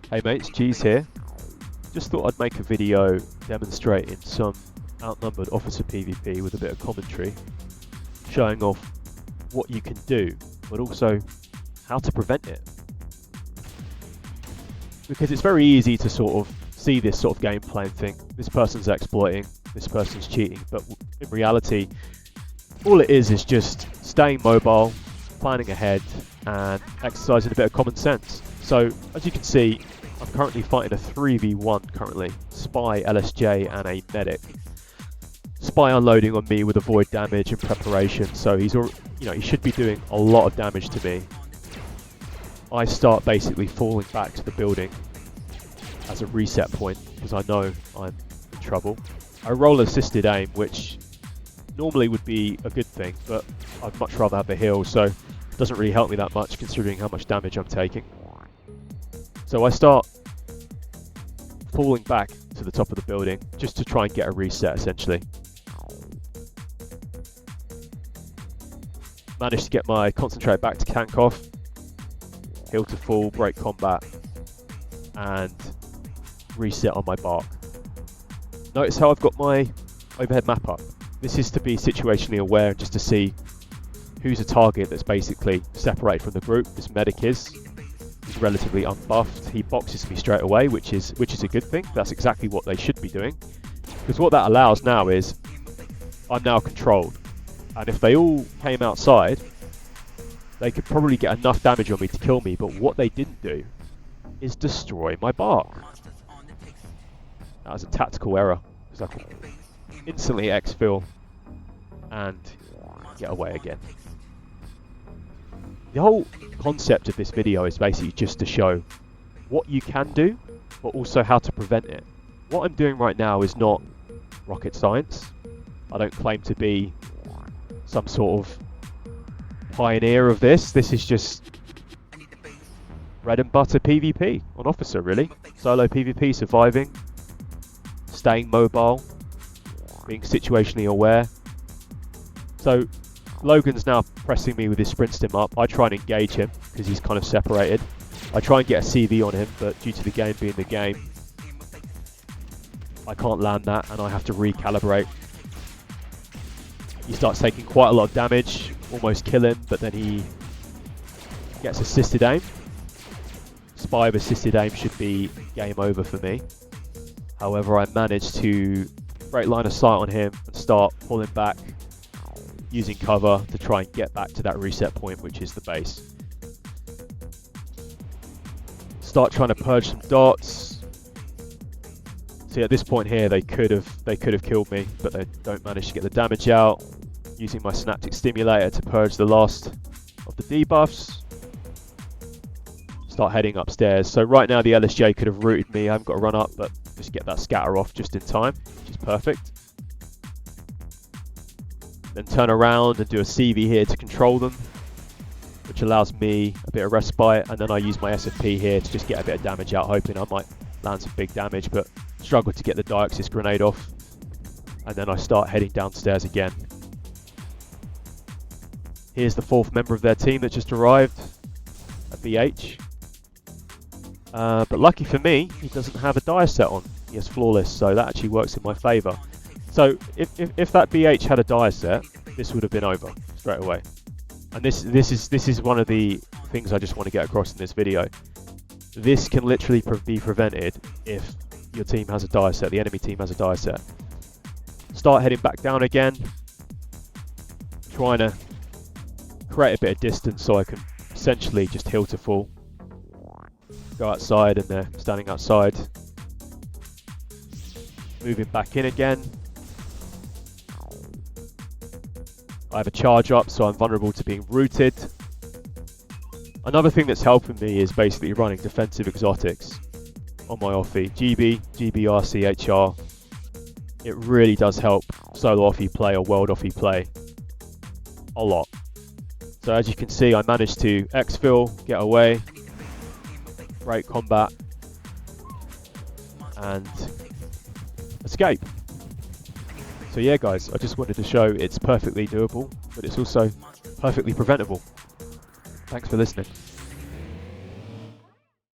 Hey mates, G's here. Just thought I'd make a video demonstrating some Outnumbered officer PvP with a bit of commentary, showing off what you can do, but also how to prevent it. Because it's very easy to sort of see this sort of gameplay and think, this person's exploiting, this person's cheating, but in reality, all it is just staying mobile, planning ahead, and exercising a bit of common sense. So, as you can see, I'm currently fighting a 3v1 currently. Spy, LSJ, and a medic. Spy unloading on me with avoid damage and preparation, so he should be doing a lot of damage to me. I start basically falling back to the building as a reset point because I know I'm in trouble. I roll assisted aim, which normally would be a good thing, but I'd much rather have the heal, so it doesn't really help me that much considering how much damage I'm taking. So I start falling back to the top of the building just to try and get a reset essentially. Managed to get my concentrate back to tank off, heal to full, break combat, and reset on my BARC. Notice how I've got my overhead map up. This is to be situationally aware just to see who's a target that's basically separated from the group. This medic is. He's relatively unbuffed. He boxes me straight away, which is a good thing. That's exactly what they should be doing. Because what that allows now is I'm now controlled. And if they all came outside, they could probably get enough damage on me to kill me, but what they didn't do is destroy my BARC. That was a tactical error, because I could instantly exfil and get away again. The whole concept of this video is basically just to show what you can do, but also how to prevent it. What I'm doing right now is not rocket science. I don't claim to be some sort of pioneer of this. This is just bread and butter PvP on officer, really. Solo PvP, surviving, staying mobile, being situationally aware. So Logan's now pressing me with his sprint stim up. I try and engage him because he's kind of separated. I try and get a CV on him, but due to the game being the game, I can't land that and I have to recalibrate. He starts taking quite a lot of damage, almost kill him, but then he gets assisted aim. Spy with assisted aim should be game over for me. However, I managed to break line of sight on him and start pulling back, using cover to try and get back to that reset point, which is the base. Start trying to purge some dots. See, at this point here, they could have killed me, but they don't manage to get the damage out. Using my synaptic stimulator to purge the last of the debuffs. Start heading upstairs. So right now the LSJ could have rooted me. I haven't got to run up, but just get that scatter off just in time, which is perfect. Then turn around and do a CV here to control them, which allows me a bit of respite, and then I use my SFP here to just get a bit of damage out, hoping I might land some big damage, but struggle to get the Galaxies grenade off, and then I start heading downstairs again. Here's the fourth member of their team that just arrived, a BH. But lucky for me, he doesn't have a dire set on. He has flawless, so that actually works in my favour. So if that BH had a dire set, this would have been over straight away. And this is one of the things I just want to get across in this video. This can literally be prevented if your team has a dire set, the enemy team has a dire set. Start heading back down again, trying to create a bit of distance so I can essentially just heal to full. Go outside and they're standing outside. Moving back in again. I have a charge up, so I'm vulnerable to being rooted. Another thing that's helping me is basically running defensive exotics on my offie. GB, GBR, CHR. It really does help solo offie play or world offie play a lot. So as you can see, I managed to exfil, get away, break combat, and escape. So yeah guys, I just wanted to show it's perfectly doable, but it's also perfectly preventable. Thanks for listening.